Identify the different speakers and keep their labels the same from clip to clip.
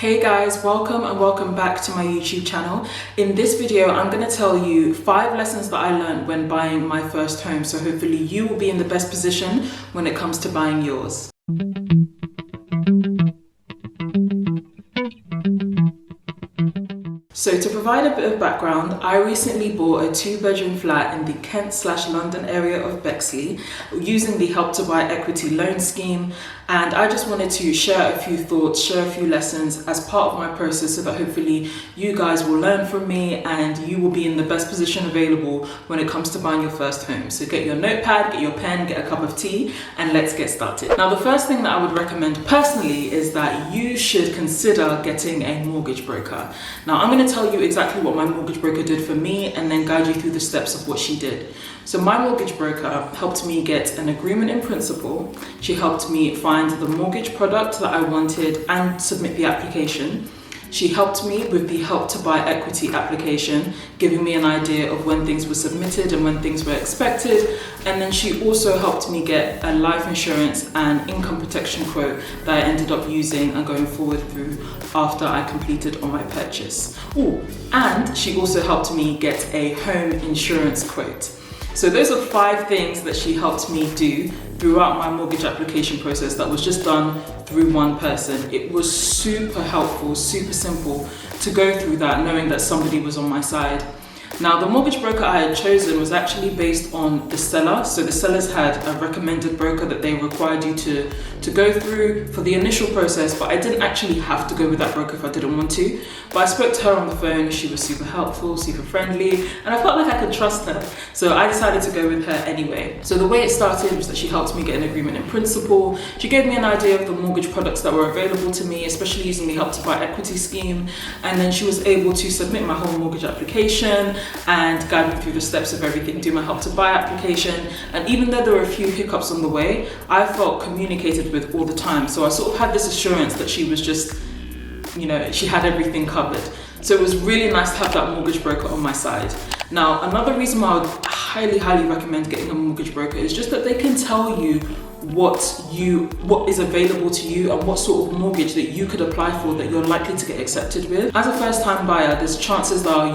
Speaker 1: Hey guys, welcome back to my YouTube channel. In this video, I'm going to tell you 5 lessons that I learned when buying my first home. So hopefully you will be in the best position when it comes to buying yours. So to provide a bit of background, I recently bought a 2-bedroom flat in the Kent/London area of Bexley using the Help to Buy equity loan scheme, and I just wanted to share a few thoughts, share a few lessons as part of my process so that hopefully you guys will learn from me and you will be in the best position available when it comes to buying your first home. So get your notepad, get your pen, get a cup of tea, and let's get started. Now, the first thing that I would recommend personally is that you should consider getting a mortgage broker. Now, I'm going to tell you exactly what my mortgage broker did for me and then guide you through the steps of what she did. So my mortgage broker helped me get an agreement in principle. She helped me find the mortgage product that I wanted and submit the application. She helped me with the Help to Buy equity application, giving me an idea of when things were submitted and when things were expected. And then she also helped me get a life insurance and income protection quote that I ended up using and going forward through after I completed on my purchase. Oh, and she also helped me get a home insurance quote. So those are 5 things that she helped me do throughout my mortgage application process that was just done through one person. It was super helpful, super simple to go through that knowing that somebody was on my side. Now, the mortgage broker I had chosen was actually based on the seller. So the sellers had a recommended broker that they required you to go through for the initial process, but I didn't actually have to go with that broker if I didn't want to. But I spoke to her on the phone. She was super helpful, super friendly, and I felt like I could trust her. So I decided to go with her anyway. So the way it started was that she helped me get an agreement in principle. She gave me an idea of the mortgage products that were available to me, especially using the Help to Buy equity scheme. And then she was able to submit my whole mortgage application and guide me through the steps of everything, do my Help to Buy application. And even though there were a few hiccups on the way, I felt communicated with all the time. So I sort of had this assurance that she was just, she had everything covered. So it was really nice to have that mortgage broker on my side. Now, another reason why I would highly recommend getting a mortgage broker is just that they can tell you what is available to you and what sort of mortgage that you could apply for that you're likely to get accepted with. As a first-time buyer, there's chances that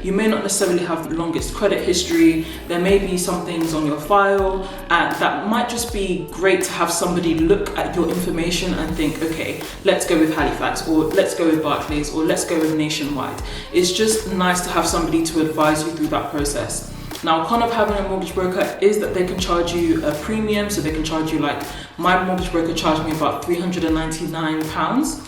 Speaker 1: you may not necessarily have the longest credit history. There may be some things on your file and that might just be great to have somebody look at your information and think, okay, let's go with Halifax, or let's go with Barclays, or let's go with Nationwide. It's just nice to have somebody to advise you through that process. Now, con of having a mortgage broker is that they can charge you a premium, so they can charge you, like my mortgage broker charged me about £399.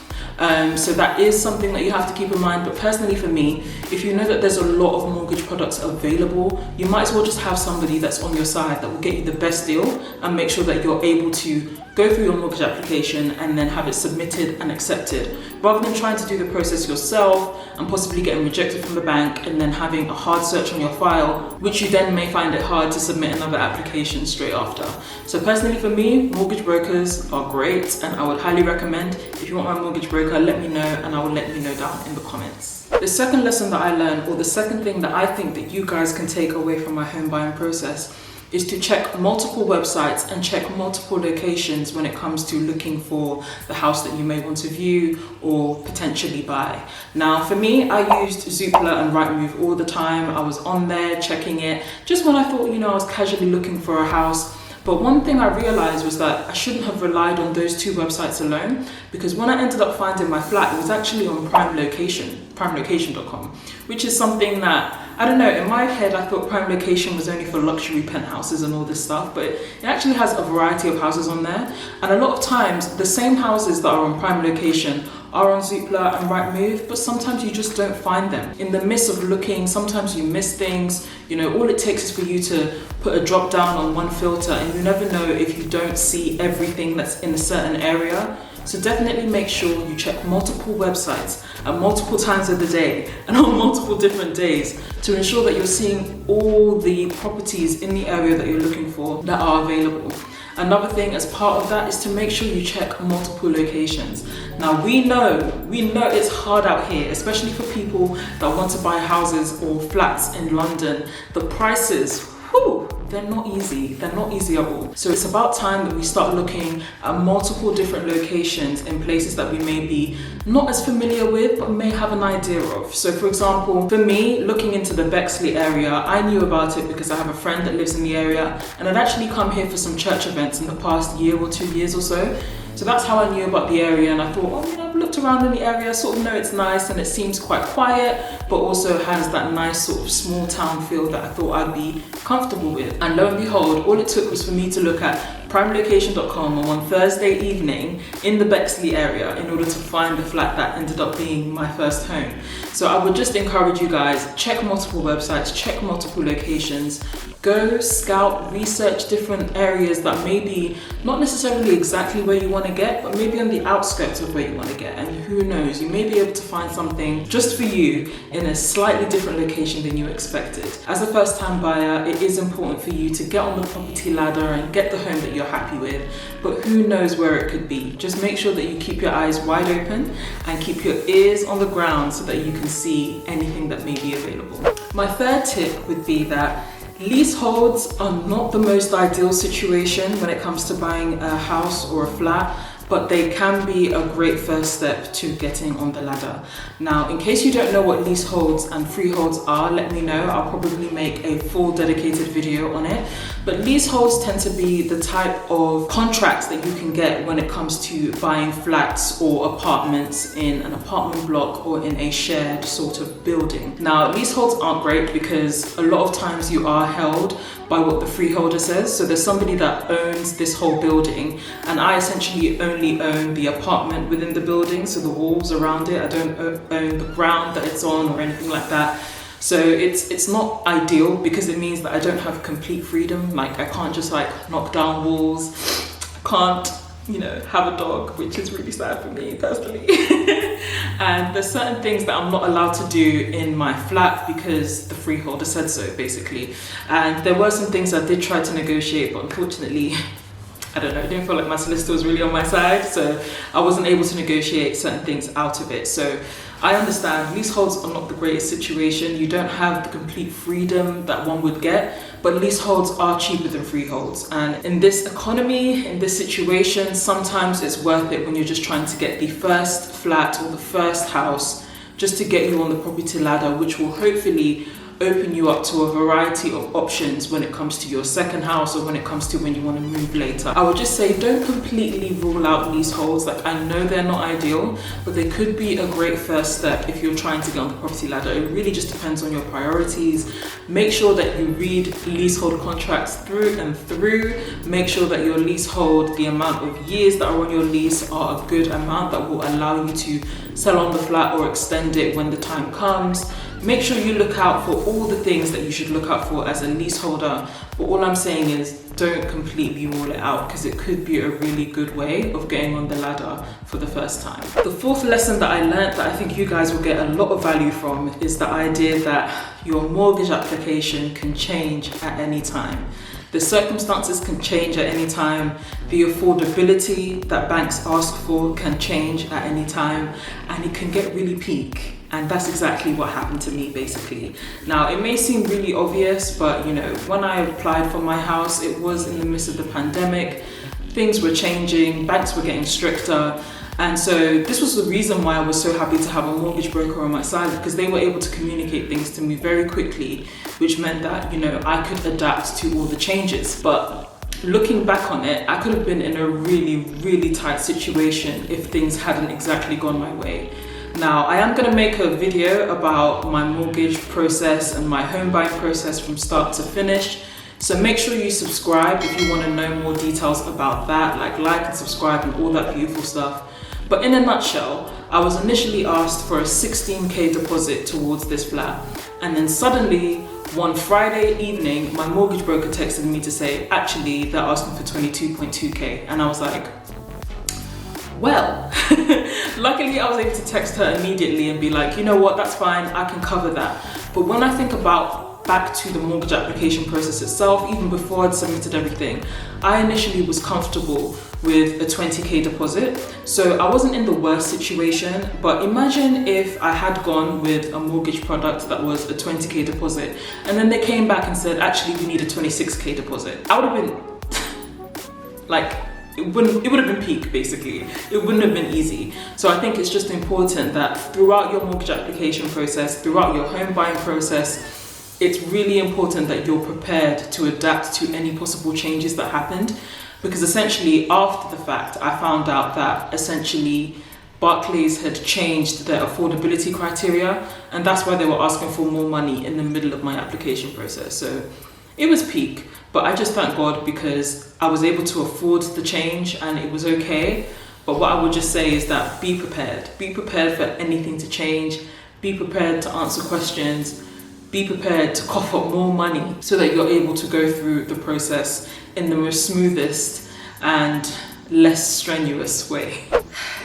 Speaker 1: So that is something that you have to keep in mind. But personally for me, if you know that there's a lot of mortgage products available, you might as well just have somebody that's on your side that will get you the best deal and make sure that you're able to go through your mortgage application and then have it submitted and accepted, rather than trying to do the process yourself and possibly getting rejected from the bank and then having a hard search on your file, which you then may find it hard to submit another application straight after. So personally for me, mortgage brokers are great and I would highly recommend. If you want my mortgage broker, let me know and I will let you know down in the comments. The second lesson that I learned, or the second thing that I think that you guys can take away from my home buying process, is to check multiple websites and check multiple locations when it comes to looking for the house that you may want to view or potentially buy. Now, for me, I used Zoopla and Rightmove all the time. I was on there checking it just when I thought, I was casually looking for a house. But one thing I realized was that I shouldn't have relied on those 2 websites alone, because when I ended up finding my flat, it was actually on primelocation.com, which is something that, I don't know, in my head I thought Prime Location was only for luxury penthouses and all this stuff, but it actually has a variety of houses on there. And a lot of times the same houses that are on Prime Location are on Zoopla and Rightmove, but sometimes you just don't find them. In the midst of looking, sometimes you miss things. All it takes is for you to put a drop down on one filter and you never know if you don't see everything that's in a certain area. So definitely make sure you check multiple websites at multiple times of the day and on multiple different days to ensure that you're seeing all the properties in the area that you're looking for that are available. Another thing as part of that is to make sure you check multiple locations. Now we know it's hard out here, especially for people that want to buy houses or flats in London. The prices, they're not easy. They're not easy at all. So it's about time that we start looking at multiple different locations in places that we may be not as familiar with, but may have an idea of. So for example, for me, looking into the Bexley area, I knew about it because I have a friend that lives in the area, and I'd actually come here for some church events in the past year or 2 years or so. So that's how I knew about the area, and I thought, oh, you know, I've looked around in the area, sort of know it's nice and it seems quite quiet, but also has that nice sort of small town feel that I thought I'd be comfortable with. And lo and behold, all it took was for me to look at primelocation.com on one Thursday evening in the Bexley area in order to find the flat that ended up being my first home. So I would just encourage you guys, check multiple websites, check multiple locations, go scout, research different areas that may be not necessarily exactly where you want to get, but maybe on the outskirts of where you want to get. And who knows, you may be able to find something just for you in a slightly different location than you expected. As a first-time buyer, it is important for you to get on the property ladder and get the home that you're happy with, but who knows where it could be. Just make sure that you keep your eyes wide open and keep your ears on the ground so that you can see anything that may be available. My third tip would be that leaseholds are not the most ideal situation when it comes to buying a house or a flat, but they can be a great first step to getting on the ladder. Now, in case you don't know what leaseholds and freeholds are, let me know. I'll probably make a full dedicated video on it. But leaseholds tend to be the type of contracts that you can get when it comes to buying flats or apartments in an apartment block or in a shared sort of building. Now, leaseholds aren't great because a lot of times you are held by what the freeholder says. So there's somebody that owns this whole building, and I essentially only own the apartment within the building, so the walls around it. I don't own the ground that it's on or anything like that. So it's not ideal because it means that I don't have complete freedom. Like, I can't just like knock down walls, can't, you know, have a dog, which is really sad for me personally. And there's certain things that I'm not allowed to do in my flat because the freeholder said so, basically. And there were some things I did try to negotiate, but unfortunately, I don't know, I didn't feel like my solicitor was really on my side, so I wasn't able to negotiate certain things out of it. So I understand leaseholds are not the greatest situation. You don't have the complete freedom that one would get, but leaseholds are cheaper than freeholds. And in this economy, in this situation, sometimes it's worth it when you're just trying to get the first flat or the first house just to get you on the property ladder, which will hopefully open you up to a variety of options when it comes to your second house or when it comes to when you want to move later. I would just say don't completely rule out leaseholds. Like, I know they're not ideal, but they could be a great first step if you're trying to get on the property ladder. It really just depends on your priorities. Make sure that you read leasehold contracts through and through. Make sure that your leasehold, the amount of years that are on your lease, are a good amount that will allow you to sell on the flat or extend it when the time comes. Make sure you look out for all the things that you should look out for as a leaseholder. But all I'm saying is don't completely rule it out because it could be a really good way of getting on the ladder for the first time. The fourth lesson that I learned that I think you guys will get a lot of value from is the idea that your mortgage application can change at any time. The circumstances can change at any time. The affordability that banks ask for can change at any time, and it can get really peak. And that's exactly what happened to me, basically. Now, it may seem really obvious, but you know, when I applied for my house, it was in the midst of the pandemic. Things were changing, banks were getting stricter. And so this was the reason why I was so happy to have a mortgage broker on my side, because they were able to communicate things to me very quickly, which meant that, you know, I could adapt to all the changes. But looking back on it, I could have been in a really, really tight situation if things hadn't exactly gone my way. Now, I am going to make a video about my mortgage process and my home buying process from start to finish. So make sure you subscribe if you want to know more details about that, like and subscribe and all that beautiful stuff. But in a nutshell, I was initially asked for a 16K deposit towards this flat. And then suddenly, one Friday evening, my mortgage broker texted me to say, actually, they're asking for 22.2K. And I was like, well, luckily I was able to text her immediately and be like, you know what, that's fine, I can cover that. But when I think about back to the mortgage application process itself, even before I'd submitted everything, I initially was comfortable with a 20k deposit. So I wasn't in the worst situation, but imagine if I had gone with a mortgage product that was a 20k deposit, and then they came back and said, actually, we need a 26k deposit. I would have been like, it would have been peak, basically. It wouldn't have been easy. So I think it's just important that throughout your mortgage application process, throughout your home buying process, it's really important that you're prepared to adapt to any possible changes that happened. Because essentially, after the fact, I found out that essentially Barclays had changed their affordability criteria, and that's why they were asking for more money in the middle of my application process. So it was peak, but I just thank God because I was able to afford the change and it was okay. But what I would just say is that be prepared. Be prepared for anything to change. Be prepared to answer questions. Be prepared to cough up more money so that you're able to go through the process in the most smoothest and less strenuous way.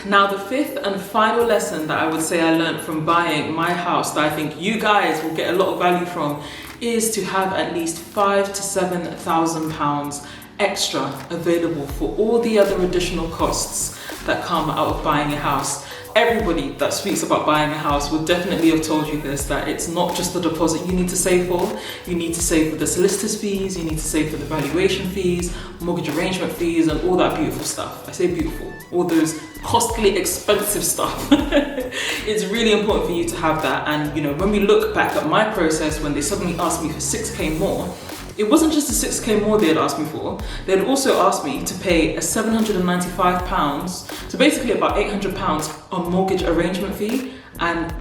Speaker 1: Now, the fifth and final lesson that I would say I learned from buying my house that I think you guys will get a lot of value from is to have at least £5,000 to £7,000 extra available for all the other additional costs that come out of buying a house. Everybody that speaks about buying a house will definitely have told you this, that it's not just the deposit you need to save for. You need to save for the solicitor's fees, you need to save for the valuation fees, mortgage arrangement fees, and all that beautiful stuff. I say beautiful, all those costly, expensive stuff. It's really important for you to have that. And you know, when we look back at my process, when they suddenly asked me for 6k more, it wasn't just the 6k more they had asked me for. They had also asked me to pay a £795, so basically about £800 on mortgage arrangement fee. And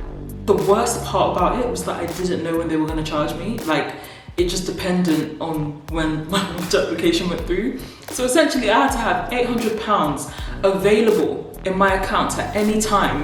Speaker 1: the worst part about it was that I didn't know when they were going to charge me. Like, it just depended on when my mortgage application went through. So essentially I had to have £800 available in my account at any time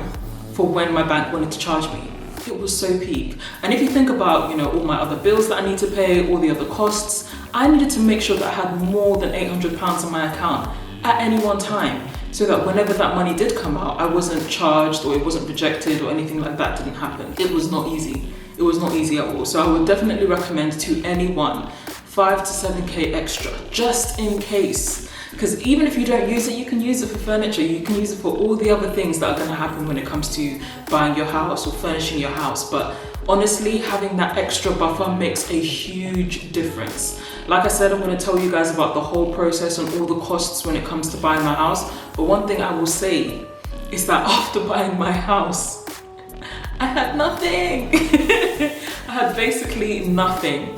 Speaker 1: for when my bank wanted to charge me. It was so peak. And if you think about, you know, all my other bills that I need to pay, all the other costs, I needed to make sure that I had more than £800 in my account at any one time, so that whenever that money did come out, I wasn't charged or it wasn't rejected or anything like that didn't happen. It was not easy. It was not easy at all. So I would definitely recommend to anyone 5 to 7k extra, just in case. Because even if you don't use it, you can use it for furniture, you can use it for all the other things that are going to happen when it comes to buying your house or furnishing your house. But honestly, having that extra buffer makes a huge difference. Like I said, I'm going to tell you guys about the whole process and all the costs when it comes to buying my house. But one thing I will say is that after buying my house, I had nothing. I had basically nothing,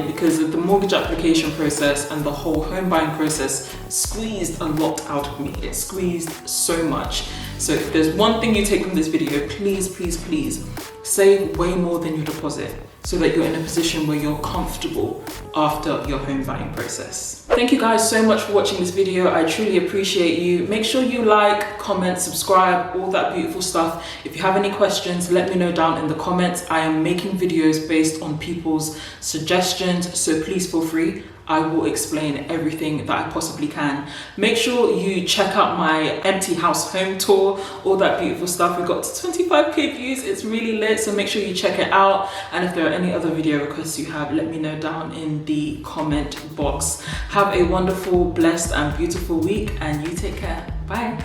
Speaker 1: because the mortgage application process and the whole home buying process squeezed a lot out of me. It squeezed so much. So if there's one thing you take from this video, please, please, please save way more than your deposit so that you're in a position where you're comfortable after your home buying process. Thank you guys so much for watching this video. I truly appreciate you. Make sure you like, comment, subscribe, all that beautiful stuff. If you have any questions, let me know down in the comments. I am making videos based on people's suggestions, so please feel free. I will explain everything that I possibly can. Make sure you check out my empty house home tour, all that beautiful stuff. We got 25k views, it's really lit, so make sure you check it out. And if there are any other video requests you have, let me know down in the comment box. Have a wonderful, blessed and beautiful week, and you take care. Bye.